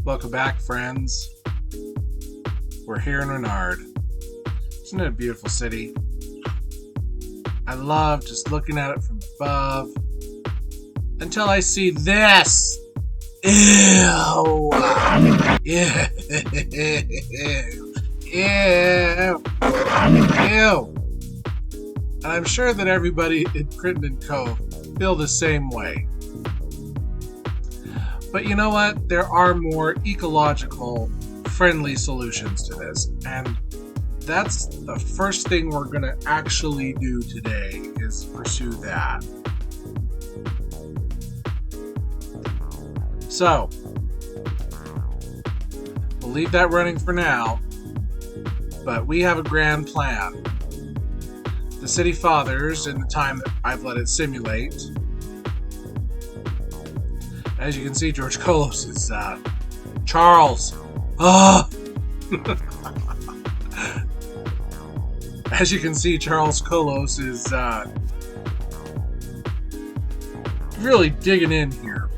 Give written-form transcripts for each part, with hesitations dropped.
Welcome back, friends. We're here in Rinard. Isn't it a beautiful city? I love just looking at it from above. Until I see this! Ew! Ew! Ew! Ew! And I'm sure that everybody in Crittenden Cove feel the same way. But you know what? There are more ecological friendly solutions to this, and that's the first thing we're going to actually do today is pursue that. So, we'll leave that running for now, but we have a grand plan. The City Fathers, in the time that I've let it simulate, as you can see, George Kolos is, Charles. As you can see, Charles Kolos is, really digging in here.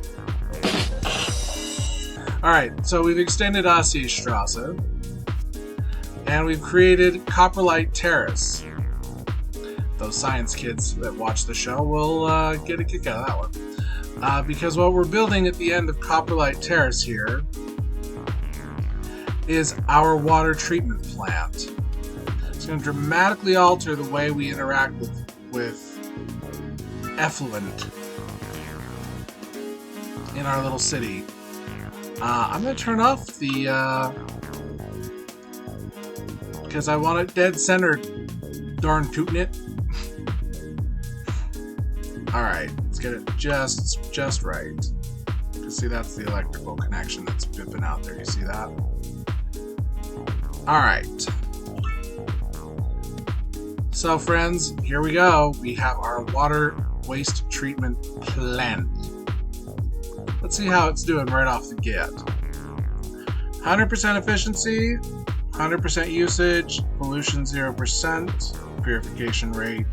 Alright, so we've extended Assiestrasse, and we've created Copperlight Terrace. Those science kids that watch the show will, get a kick out of that one. Because what we're building at the end of Copperlight Terrace here is our water treatment plant. It's going to dramatically alter the way we interact with effluent in our little city. I'm going to turn off the because I want it dead centered, darn tootin' it. Alright, let's get it just right. You see, that's the electrical connection that's pipping out there. You see that? Alright. So, friends, here we go. We have our water waste treatment plant. Let's see how it's doing right off the get. 100% efficiency, 100% usage, pollution 0%, purification rate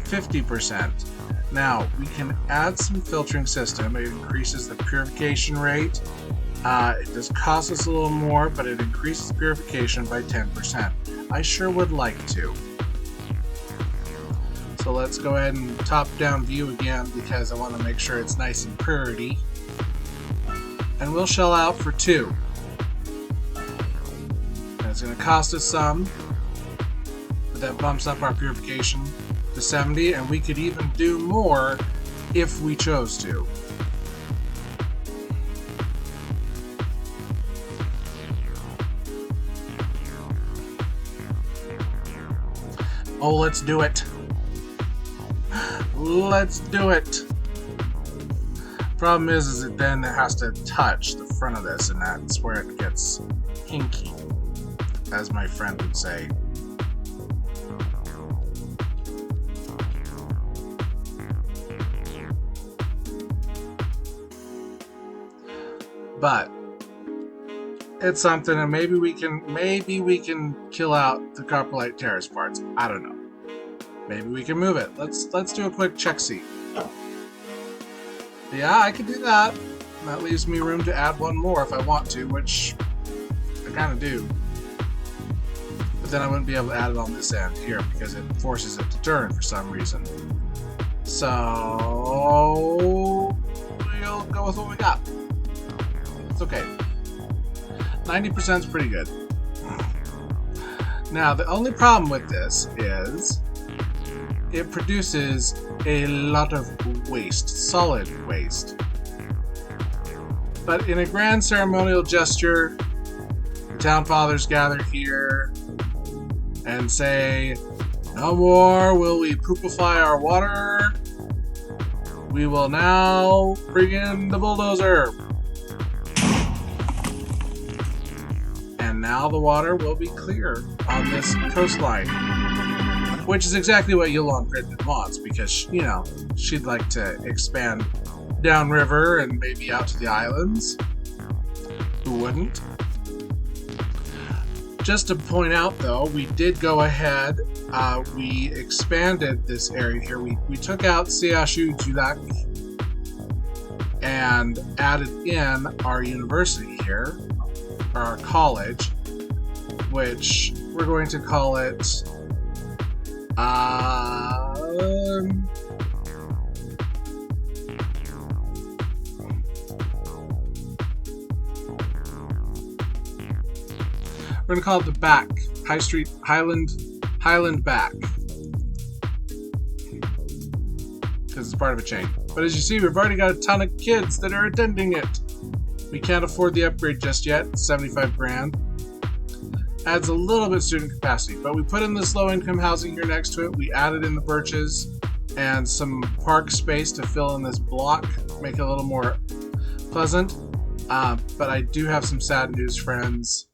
50%. Now, we can add some filtering system. It increases the purification rate. It does cost us a little more, but it increases purification by 10%. I sure would like to. So let's go ahead and top-down view again because I want to make sure it's nice and pretty. And we'll shell out for 2. And it's going to cost us some, but that bumps up our purification to 70, and we could even do more if we chose to. Oh, let's do it. Let's do it. Problem is it then has to touch the front of this, and that's where it gets hinky, as my friend would say. But it's something, and maybe we can kill out the Copperlight Terrace parts. I don't know. Maybe we can move it. Let's do a quick check-see. Yeah, I can do that. That leaves me room to add one more if I want to, which I kind of do. But then I wouldn't be able to add it on this end here because it forces it to turn for some reason. So we'll go with what we got. It's okay. 90% is pretty good. Now, the only problem with this is it produces a lot of waste, solid waste. But in a grand ceremonial gesture, the town fathers gather here and say, "No more will we poopify our water. We will now bring in the bulldozer." And now the water will be clear on this coastline. Which is exactly what Yolande Crittenden wants, because, you know, she'd like to expand downriver and maybe out to the islands. Who wouldn't? Just to point out, though, we did go ahead, we expanded this area here. We took out CHU Julac, and added in our university here, or our college, which we're going to call it we're going to call it the Back High Street Highland Back, because it's part of a chain. But as you see, we've already got a ton of kids that are attending it. We can't afford the upgrade just yet. 75 grand. Adds a little bit of student capacity, but we put in this low-income housing here next to it. We added in the birches and some park space to fill in this block, make it a little more pleasant. But I do have some sad news, friends.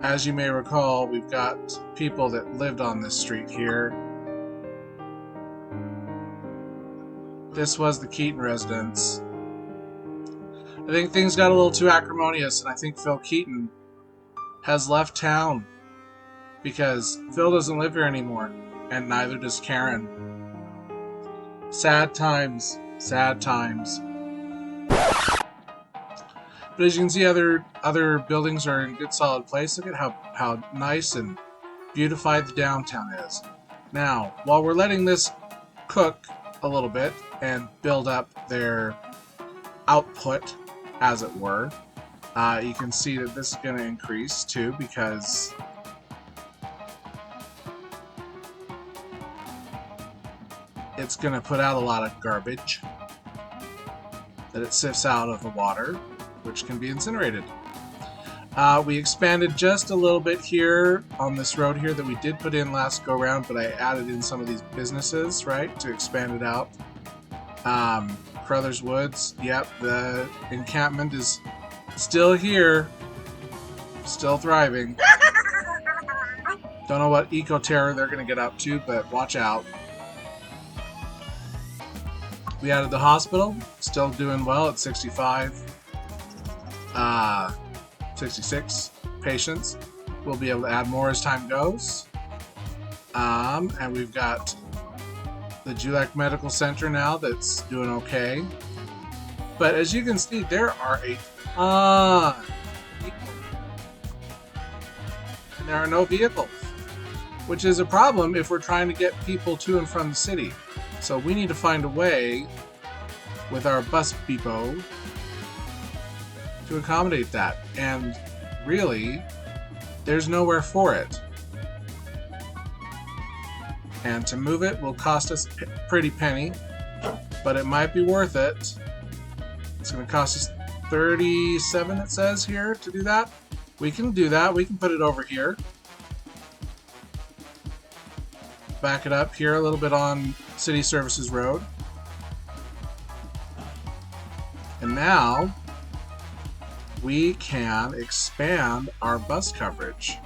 As you may recall, we've got people that lived on this street here. This was the Keaton residence. I think things got a little too acrimonious, and I think Phil Keaton has left town because Phil doesn't live here anymore, and neither does Karen. Sad times, sad times. But as you can see, other buildings are in good solid place. Look at how nice and beautified the downtown is. Now, while we're letting this cook a little bit and build up their output, as it were, you can see that this is going to increase too, because it's going to put out a lot of garbage that it sifts out of the water, which can be incinerated. We expanded just a little bit here on this road here that we did put in last go round, but I added in some of these businesses, right, to expand it out. Crothers Woods, yep, the encampment is still here, still thriving. Don't know what eco-terror they're going to get up to, but watch out. We added the hospital, still doing well at 65. 66 patients. We'll be able to add more as time goes. And we've got the Julek Medical Center now that's doing okay. But as you can see, there are a ton of people. And there are no vehicles, which is a problem if we're trying to get people to and from the city. So we need to find a way with our bus depot to accommodate that. And really, there's nowhere for it. And to move it will cost us a pretty penny, but it might be worth it. It's going to cost us 37, it says here, to do that. We can do that. We can put it over here. Back it up here a little bit on City Services Road. And now we can expand our bus coverage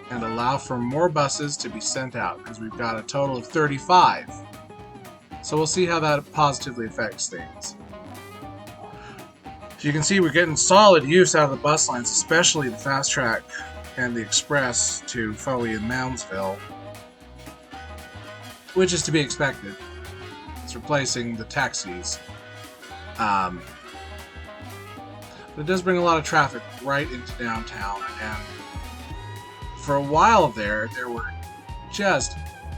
and allow for more buses to be sent out, because we've got a total of 35. So we'll see how that positively affects things. As you can see, we're getting solid use out of the bus lines, especially the Fast Track and the Express to Foley and Moundsville, which is to be expected. It's replacing the taxis. But it does bring a lot of traffic right into downtown, and for a while there were just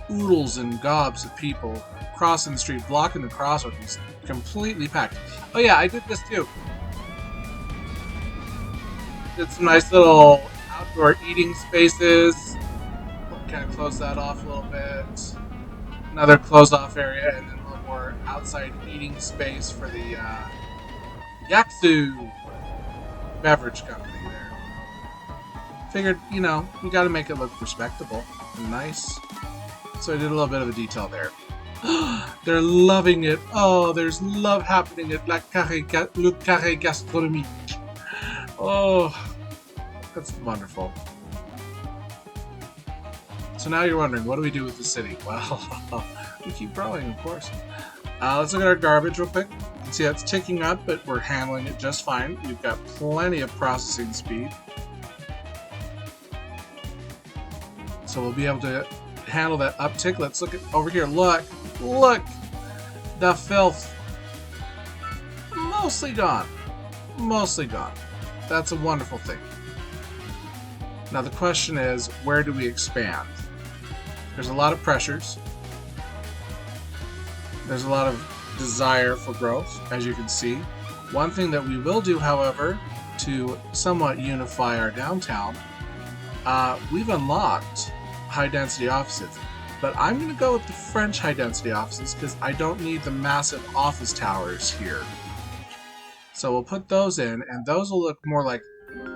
oodles and gobs of people crossing the street, blocking the crosswalk. It's completely packed. Oh yeah, I did this too. Did some nice little outdoor eating spaces. Kind of close that off a little bit. Another closed off area, and then a little more outside eating space for the Yaksu beverage company there. Figured, you know, we got to make it look respectable and nice. So I did a little bit of a detail there. They're loving it. Oh, there's love happening at Le Carré Gastronomique. Oh, that's wonderful. So now you're wondering, what do we do with the city? Well, we keep growing, of course. Let's look at our garbage real quick. You can see that's ticking up, but we're handling it just fine. We've got plenty of processing speed. So we'll be able to handle that uptick. Let's look at over here. Look, look, the filth. Mostly gone. Mostly gone. That's a wonderful thing. Now the question is, where do we expand? There's a lot of pressures. There's a lot of desire for growth, as you can see. One thing that we will do, however, to somewhat unify our downtown, we've unlocked high-density offices. But I'm going to go with the French high-density offices because I don't need the massive office towers here. So we'll put those in, and those will look more like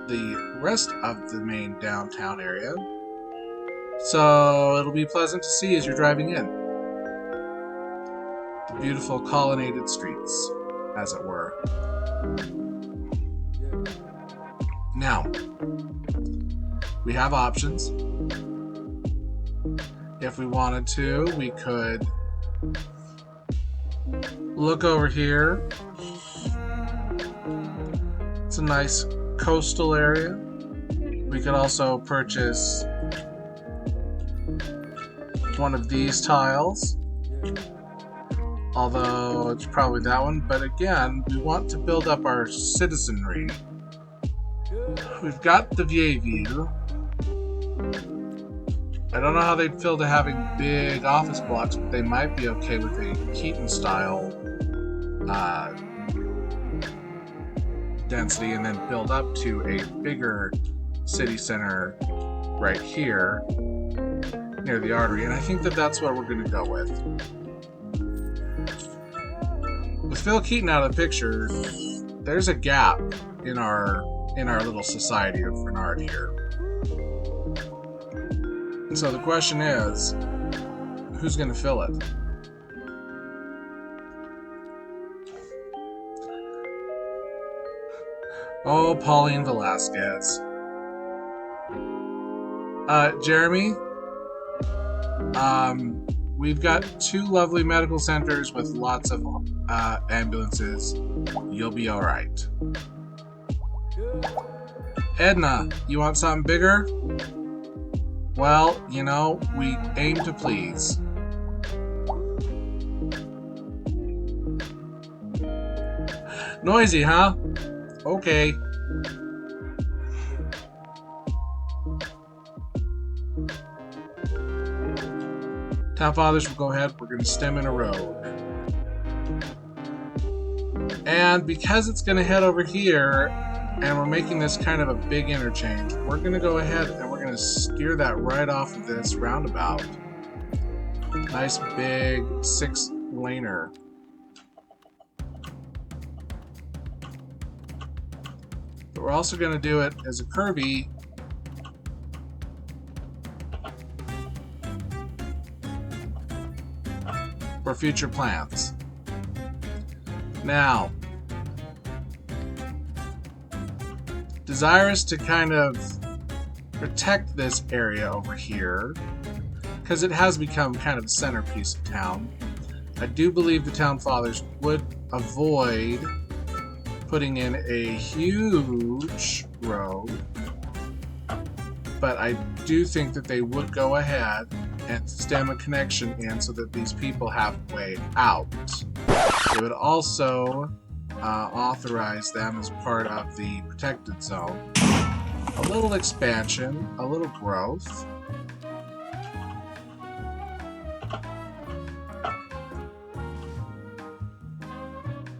the rest of the main downtown area. So it'll be pleasant to see as you're driving in. The beautiful colonnaded streets, as it were. Now, we have options. If we wanted to, we could look over here. It's a nice coastal area. We could also purchase one of these tiles, although it's probably that one. But again, we want to build up our citizenry. We've got the VA view. I don't know how they'd feel to having big office blocks, but they might be okay with a Keaton style density, and then build up to a bigger city center right here near the artery. And I think that that's what we're going to go with. With Phil Keaton out of the picture, there's a gap in our little society of Rinard here. And so the question is, who's going to fill it? Oh, Pauline Velasquez. Jeremy, we've got 2 lovely medical centers with lots of ambulances. You'll be all right. Edna, you want something bigger? Well, you know, we aim to please. Noisy, huh? Okay. Town Fathers will go ahead. We're going to stem in a road. And because it's going to head over here, and we're making this kind of a big interchange, we're going to go ahead and we're going to steer that right off of this roundabout. Nice big 6-laner. But we're also going to do it as a curvy for future plans. Now, desirous to kind of protect this area over here, because it has become kind of a centerpiece of town. I do believe the Town Fathers would avoid putting in a huge road, but I do think that they would go ahead and stem a connection in so that these people have a way out. They would also authorize them as part of the protected zone. A little expansion, a little growth.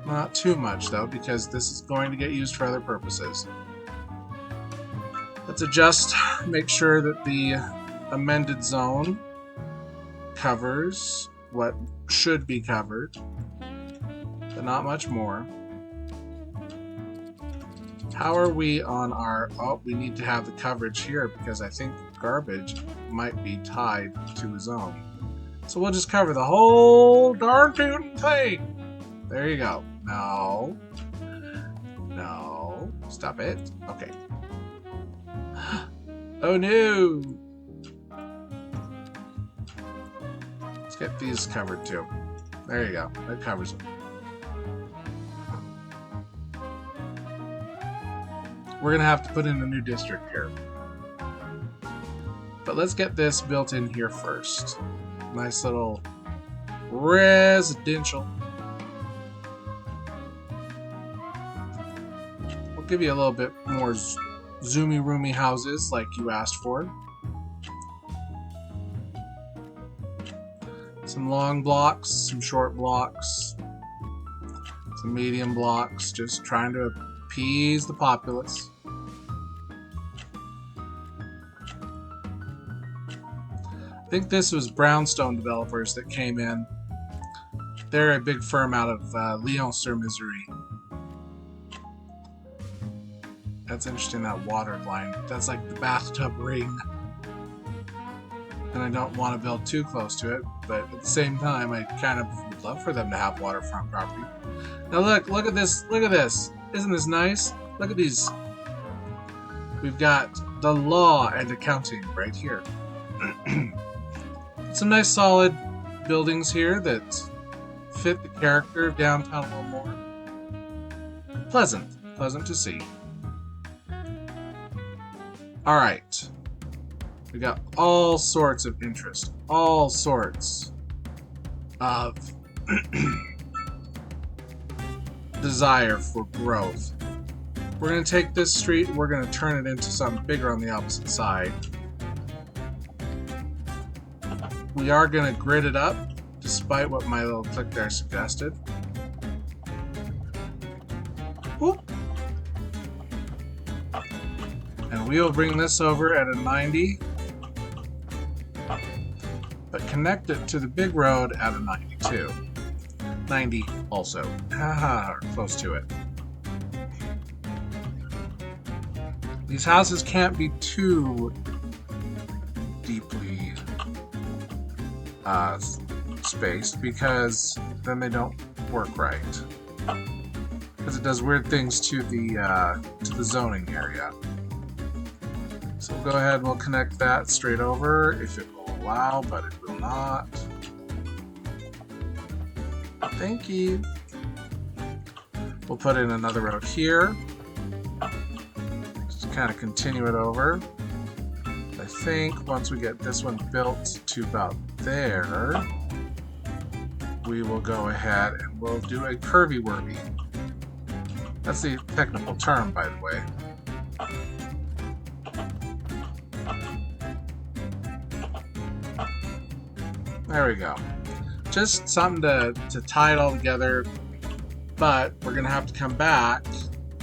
Not too much though, because this is going to get used for other purposes. Let's adjust, make sure that the amended zone covers what should be covered, but not much more. How are we on our... Oh, we need to have the coverage here because I think garbage might be tied to a zone. So we'll just cover the whole darn tootin' thing. There you go. No. No. Stop it. Okay. Oh no! Let's get these covered too. There you go. That covers them. We're gonna have to put in a new district here. But let's get this built in here first. Nice little residential. We'll give you a little bit more zoomy roomy houses like you asked for. Some long blocks, some short blocks, some medium blocks, just trying to appease the populace. I think this was Brownstone developers that came in. They're a big firm out of Lyon-sur-Missouri. That's interesting, that water line. That's like the bathtub ring. And I don't want to build too close to it, but at the same time, I kind of would love for them to have waterfront property. Now look at this, look at this. Isn't this nice? Look at these. We've got the law and accounting right here. Some nice solid buildings here that fit the character of downtown a little more. Pleasant to see. Alright. We got all sorts of interest, all sorts of desire for growth. We're going to take this street and we're going to turn it into something bigger on the opposite side. We are going to grid it up, despite what my little click there suggested. Whoop. And we will bring this over at a 90, but connect it to the big road at a 92. 90 also. Haha, close to it. These houses can't be too deeply spaced, because then they don't work right. Because it does weird things to the zoning area. So we'll go ahead and we'll connect that straight over if it will allow, but it will not. Thank you. We'll put in another road here. Just kind of continue it over. I think once we get this one built to about there, we will go ahead and we'll do a curvy worvy. That's the technical term, by the way. There we go. Just something to tie it all together, but we're going to have to come back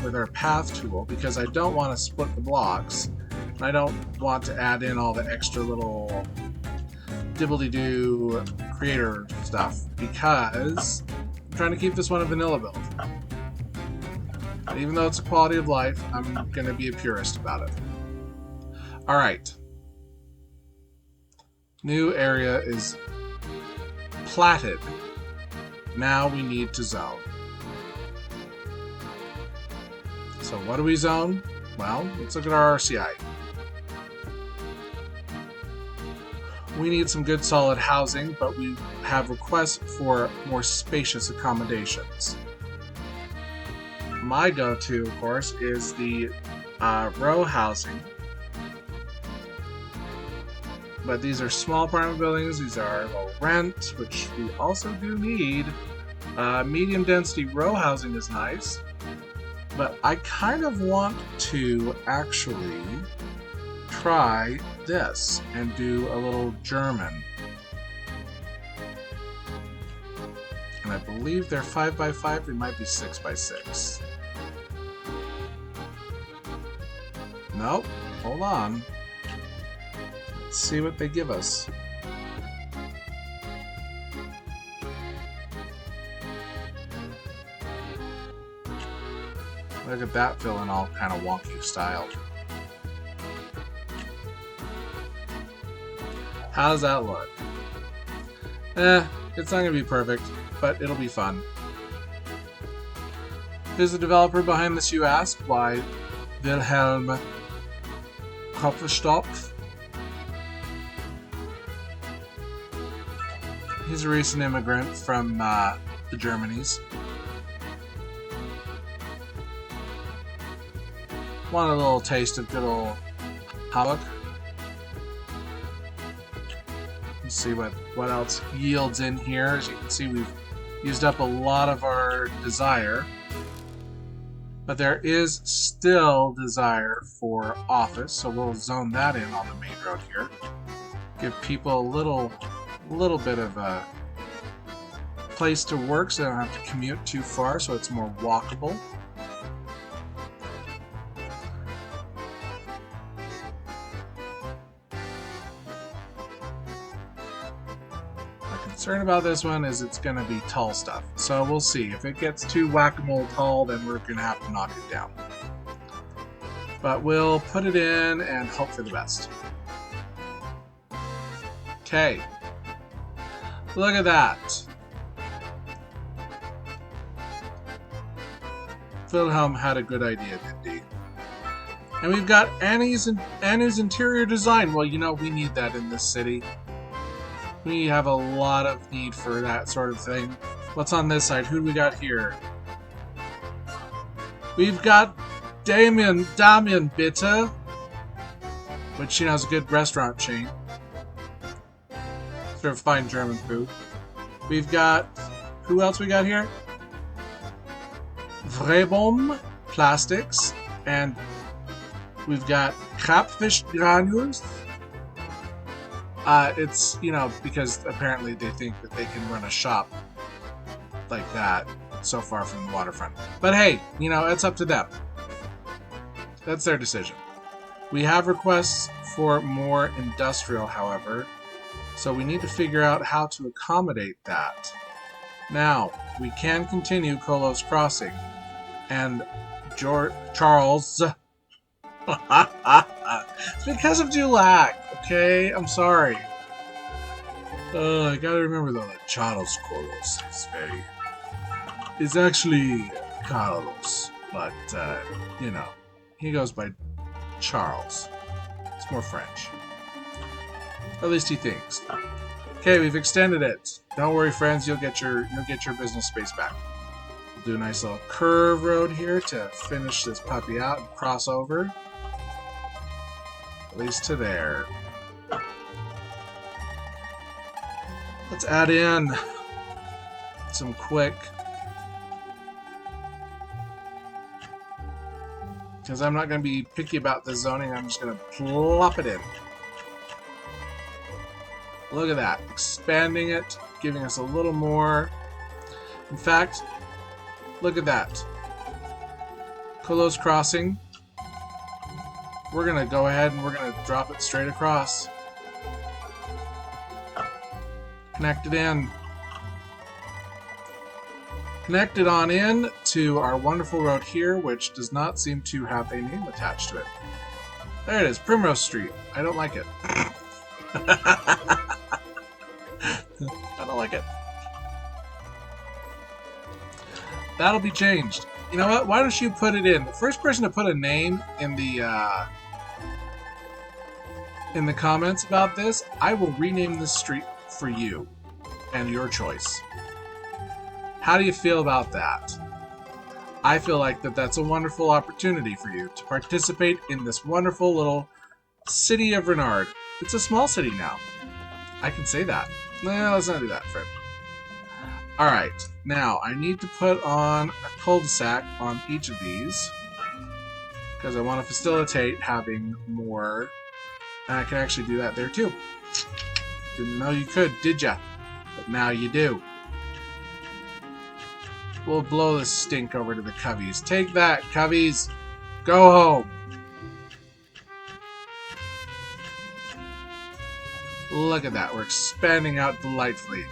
with our path tool because I don't want to split the blocks. And I don't want to add in all the extra little dibbledy-doo creator stuff because I'm trying to keep this one a vanilla build. And even though it's a quality of life, I'm going to be a purist about it. Alright. New area is platted. Now we need to zone. So what do we zone? Well, let's look at our RCI. We need some good solid housing, but we have requests for more spacious accommodations. My go-to, of course, is the row housing. But these are small apartment buildings, these are low rent, which we also do need. Medium density row housing is nice. But I kind of want to actually try this and do a little German. And I believe they're 5x5, they might be 6x6. Nope, hold on. Let's see what they give us. Look at that feeling all kind of wonky style. How does that look? It's not going to be perfect, but it'll be fun. Who's the developer behind this, you ask? Why, Wilhelm Kopfstopf. He's a recent immigrant from the Germanys. Want a little taste of good old Hamburg? see what else yields in here. As you can see, we've used up a lot of our desire. But there is still desire for office, so we'll zone that in on the main road here. Give people a little bit of a place to work so they don't have to commute too far, so it's more walkable. Concern about this one is it's going to be tall stuff, so we'll see. If it gets too whack-a-mole tall, then we're going to have to knock it down. But we'll put it in and hope for the best. Okay. Look at that. Wilhelm had a good idea, didn't he? And we've got Annie's interior design. Well, you know, we need that in this city. We have a lot of need for that sort of thing. What's on this side? Who do we got here? We've got Damien Bitter, which, you know, is a good restaurant chain. Sort of fine German food. We've got... Who else we got here? Vrebom Plastics. And we've got Krabfisch Granules. It's, you know, because apparently they think that they can run a shop like that so far from the waterfront. But hey, you know, it's up to them. That's their decision. We have requests for more industrial, however, so we need to figure out how to accommodate that. Now, we can continue Kolos Crossing, and Charles... It's because of Dulac, okay? I'm sorry. I gotta remember though that Charles Kolos is actually Carlos, but you know, he goes by Charles. It's more French. At least he thinks. Okay, we've extended it. Don't worry, friends. You'll get your business space back. We'll do a nice little curve road here to finish this puppy out and cross over. At least to there. Let's add in some quick, because I'm not going to be picky about the zoning. I'm just going to plop it in. Look at that, expanding it, giving us a little more. In fact, look at that. Kolos Crossing. We're going to go ahead and we're going to drop it straight across. Connect it in. Connect it on in to our wonderful road here, which does not seem to have a name attached to it. There it is, Primrose Street. I don't like it. I don't like it. That'll be changed. You know what? Why don't you put it in? The first person to put a name in the comments about this, I will rename this street for you and your choice. How do you feel about that? I feel like that's a wonderful opportunity for you to participate in this wonderful little city of Rinard. It's a small city now. I can say that. No, let's not do that, friend. Alright, now I need to put on a cul-de-sac on each of these because I want to facilitate having more. And I can actually do that there too. Didn't know you could, did ya? But now you do. We'll blow this stink over to the Coveys. Take that, Coveys! Go home! Look at that, we're expanding out delightfully.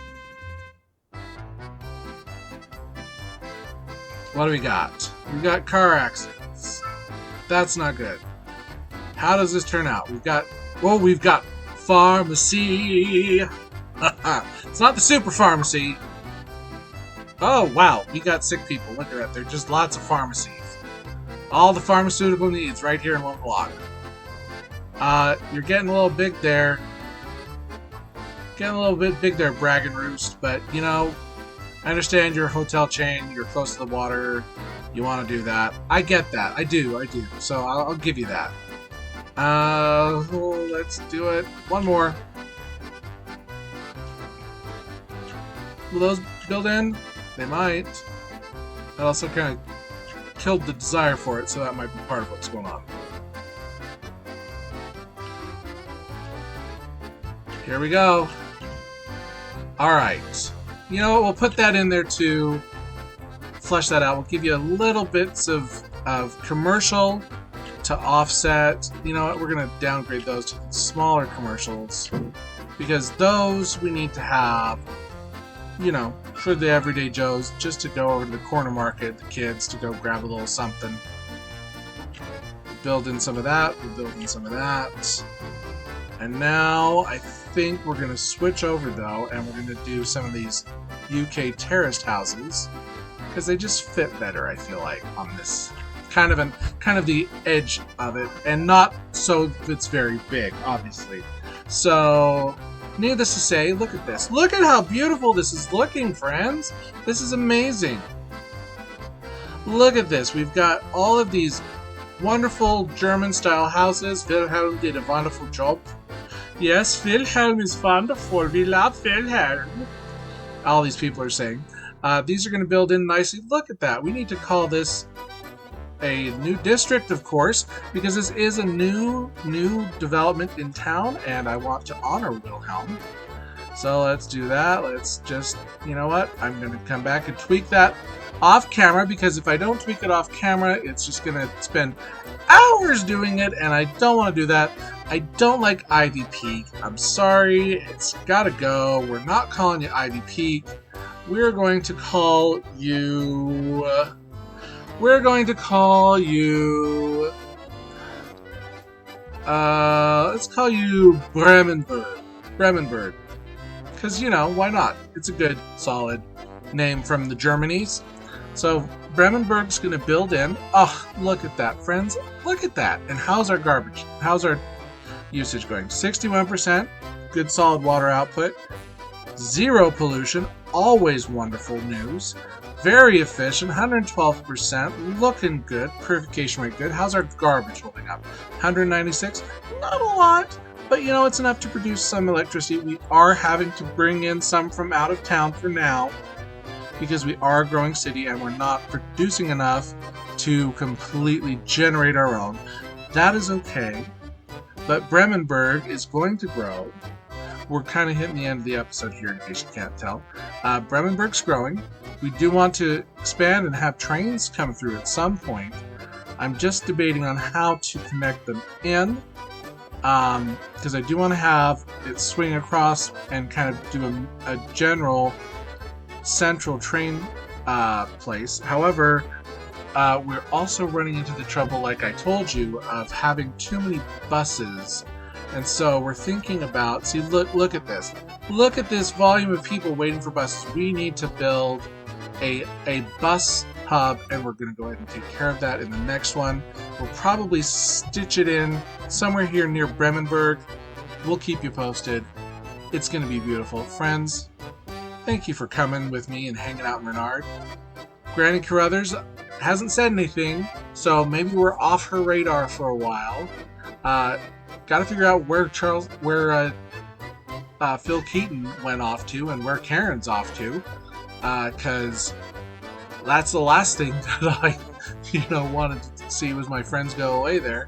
What do we got? We've got car accidents. That's not good. How does this turn out? We've got... Whoa, we've got pharmacy! It's not the super pharmacy. Oh, wow. We got sick people. Look at that. There are just lots of pharmacies. All the pharmaceutical needs right here in one block. You're getting a little big there. Getting a little bit big there, Brag and Roost. But, you know, I understand you're a hotel chain. You're close to the water. You want to do that. I get that. I do. So I'll give you that. Let's do it. One more. Will those build in? They might. That also kind of killed the desire for it, so that might be part of what's going on. Here we go. Alright. You know what? We'll put that in there to flesh that out. We'll give you a little bits of commercial to offset. You know what? We're going to downgrade those to smaller commercials. Because those we need to have, you know, for the everyday Joes, just to go over to the corner market, the kids, to go grab a little something. Build in some of that. We'll build in some of that. And now I think we're going to switch over, though, and we're going to do some of these UK terraced houses. Because they just fit better, I feel like, on this kind of the edge of it, and not so it's very big, obviously. So, needless to say, look at this. Look at how beautiful this is looking, friends. This is amazing. Look at this. We've got all of these wonderful German-style houses. Wilhelm did a wonderful job. Yes, Wilhelm is wonderful. We love Wilhelm. All these people are saying. These are going to build in nicely. Look at that. We need to call this a new district, of course, because this is a new development in town, and I want to honor Wilhelm. So let's do that. Let's just, you know what? I'm going to come back and tweak that off camera, because if I don't tweak it off camera, it's just going to spend hours doing it, and I don't want to do that. I don't like Ivy Peak. I'm sorry. It's got to go. We're not calling you Ivy Peak. We're going to call you... let's call you Bremenburg. Because, you know, why not? It's a good, solid name from the Germanys. So, Bremenburg's going to build in. Oh, look at that, friends. Look at that. And how's our garbage? How's our usage going? 61%. Good, solid water output. 0 pollution. Always wonderful news. Very efficient, 112%, looking good, purification rate good. How's our garbage holding up? 196, not a lot, but you know, it's enough to produce some electricity. We are having to bring in some from out of town for now, because we are a growing city and we're not producing enough to completely generate our own. That is okay, but Bremenburg is going to grow. We're kind of hitting the end of the episode here, in case you can't tell. Bremenburg's growing. We do want to expand and have trains come through at some point. I'm just debating on how to connect them in, because I do want to have it swing across and kind of do a general central train place. However, we're also running into the trouble, like I told you, of having too many buses. And so we're thinking about, see, look at this. Look at this volume of people waiting for buses. We need to build a bus hub, and we're going to go ahead and take care of that in the next one. We'll probably stitch it in somewhere here near Bremenburg. We'll keep you posted. It's going to be beautiful. Friends, thank you for coming with me and hanging out in Rinard. Granny Carruthers hasn't said anything, so maybe we're off her radar for a while. Got to figure out where Phil Keaton went off to and where Karen's off to, because that's the last thing that I, wanted to see was my friends go away there.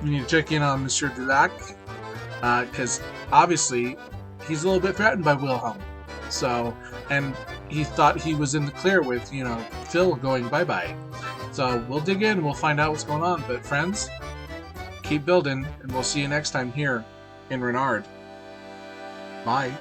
We need to check in on Monsieur Dulac, because obviously he's a little bit threatened by Wilhelm. So, and he thought he was in the clear with, Phil going bye-bye. So we'll dig in and we'll find out what's going on. But friends, keep building, and we'll see you next time here in Rinard. Bye.